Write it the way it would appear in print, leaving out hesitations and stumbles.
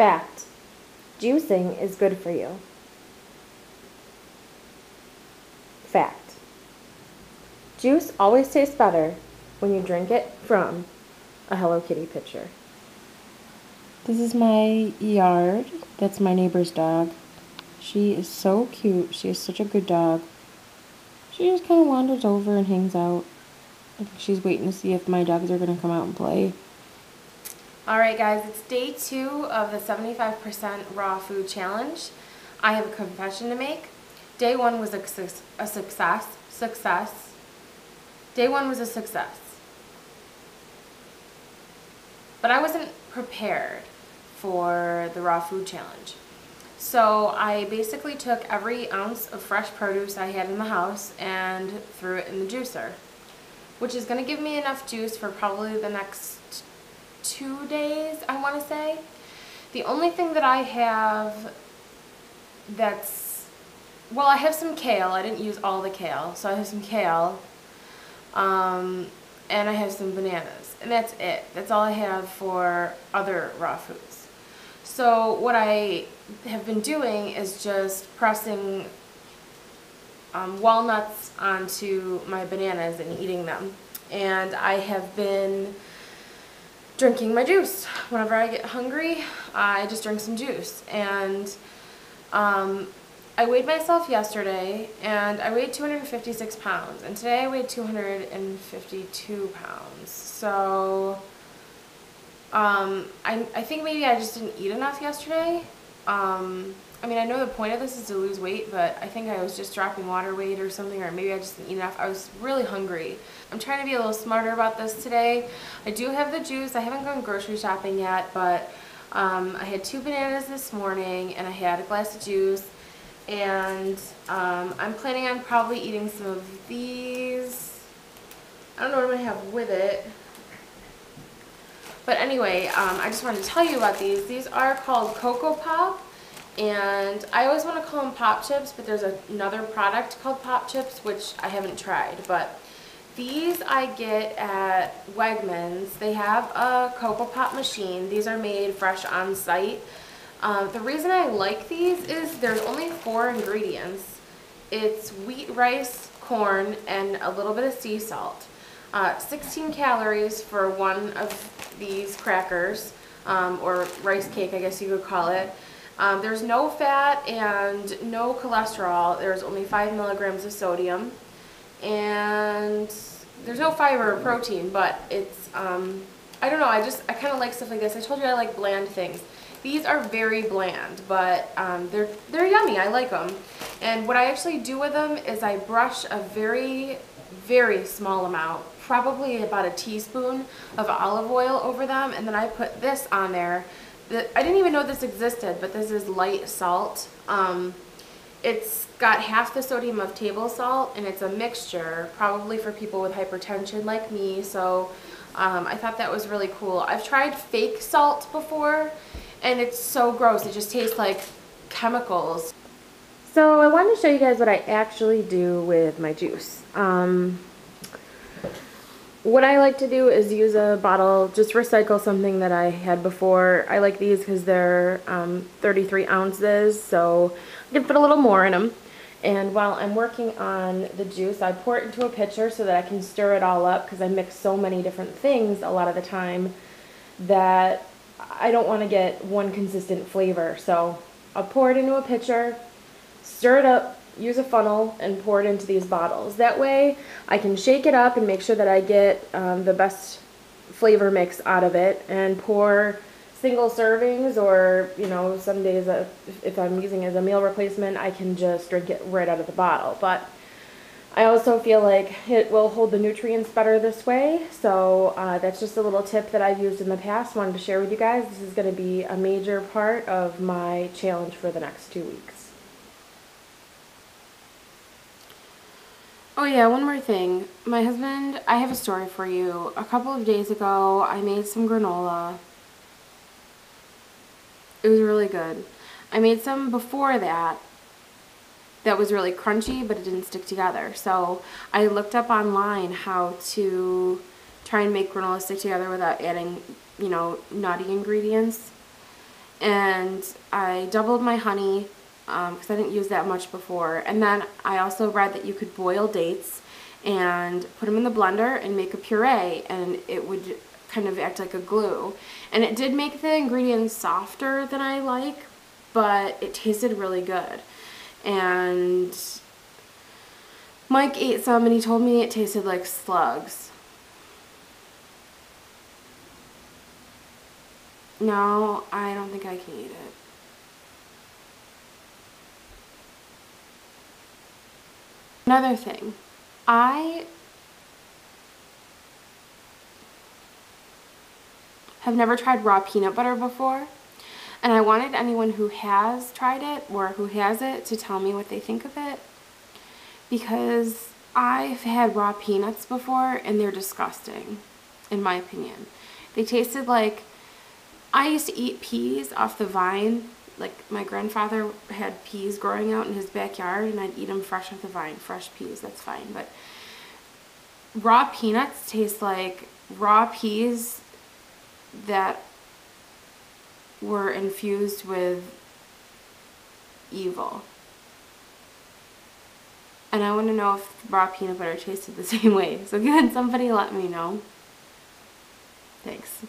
Fact: juicing is good for you. Fact: juice always tastes better when you drink it from a Hello Kitty pitcher. This is my yard. That's my neighbor's dog. She is so cute. She is such a good dog. She just kind of wanders over and hangs out. I think she's waiting to see if my dogs are going to come out and play. Alright guys, it's day 2 of the 75% raw food challenge. I have a confession to make. Day 1 was a success. Day 1 was a success. But I wasn't prepared for the raw food challenge. So I basically took every ounce of fresh produce I had in the house and threw it in the juicer, which is going to give me enough juice for probably the next 2 days, I want to say. The only thing that I have that's, well, I have some kale. I didn't use all the kale, so I have some kale, and I have some bananas, and that's it. That's all I have for other raw foods. So what I have been doing is just pressing walnuts onto my bananas and eating them. And I have been drinking my juice. Whenever I get hungry, I just drink some juice. And I weighed myself yesterday, and I weighed 256 pounds. And today I weighed 252 pounds. So I think maybe I just didn't eat enough yesterday. I mean, I know the point of this is to lose weight, but I think I was just dropping water weight or something, or maybe I just didn't eat enough. I was really hungry. I'm trying to be a little smarter about this today. I do have the juice. I haven't gone grocery shopping yet, but I had 2 bananas this morning, and I had a glass of juice, and I'm planning on probably eating some of these. I don't know what I'm going to have with it. But anyway, I just wanted to tell you about these. These are called Coco Pop, and I always want to call them Pop Chips, but there's another product called Pop Chips, which I haven't tried. But these I get at Wegmans. They have a Coco Pop machine. These are made fresh on site. The reason I like these is there's only 4 ingredients. It's wheat, rice, corn, and a little bit of sea salt. 16 calories for one of these crackers, or rice cake, I guess you could call it. There's no fat and no cholesterol. There's only 5 milligrams of sodium, and there's no fiber or protein, but it's, I don't know, I kind of like stuff like this. I told you I like bland things. These are very bland, but they're yummy. I like them. And what I actually do with them is I brush a very, very small amount, probably about a teaspoon of olive oil over them, and then I put this on there. I didn't even know this existed, but this is light salt. It's got half the sodium of table salt, and it's a mixture, probably for people with hypertension like me, so I thought that was really cool. I've tried fake salt before, and it's so gross. It just tastes like chemicals. So I wanted to show you guys what I actually do with my juice. What I like to do is use a bottle, just recycle something that I had before. I like these because they're 33 ounces, so I can put a little more in them. And while I'm working on the juice, I pour it into a pitcher so that I can stir it all up, because I mix so many different things a lot of the time that I don't want to get one consistent flavor. So I'll pour it into a pitcher, stir it up, use a funnel, and pour it into these bottles. That way I can shake it up and make sure that I get the best flavor mix out of it, and pour single servings, or, you know, some days if I'm using it as a meal replacement, I can just drink it right out of the bottle. But I also feel like it will hold the nutrients better this way, so that's just a little tip that I've used in the past. Wanted to share with you guys. This is going to be a major part of my challenge for the next 2 weeks. Oh yeah, one more thing. My husband, I have a story for you. A couple of days ago, I made some granola. It was really good. I made some before that was really crunchy, but it didn't stick together. So I looked up online how to try and make granola stick together without adding, you know, nutty ingredients. and I doubled my honey because I didn't use that much before. And then I also read that you could boil dates and put them in the blender and make a puree, and it would kind of act like a glue. And it did make the ingredients softer than I like, but it tasted really good. And Mike ate some and he told me it tasted like slugs. No, I don't think I can eat it. Another thing, I have never tried raw peanut butter before, and I wanted anyone who has tried it or who has it to tell me what they think of it, because I've had raw peanuts before and they're disgusting, in my opinion. They tasted like, I used to eat peas off the vine. Like, my grandfather had peas growing out in his backyard, and I'd eat them fresh off the vine. Fresh peas, that's fine. But raw peanuts taste like raw peas that were infused with evil. And I want to know if raw peanut butter tasted the same way. So can somebody let me know? Thanks.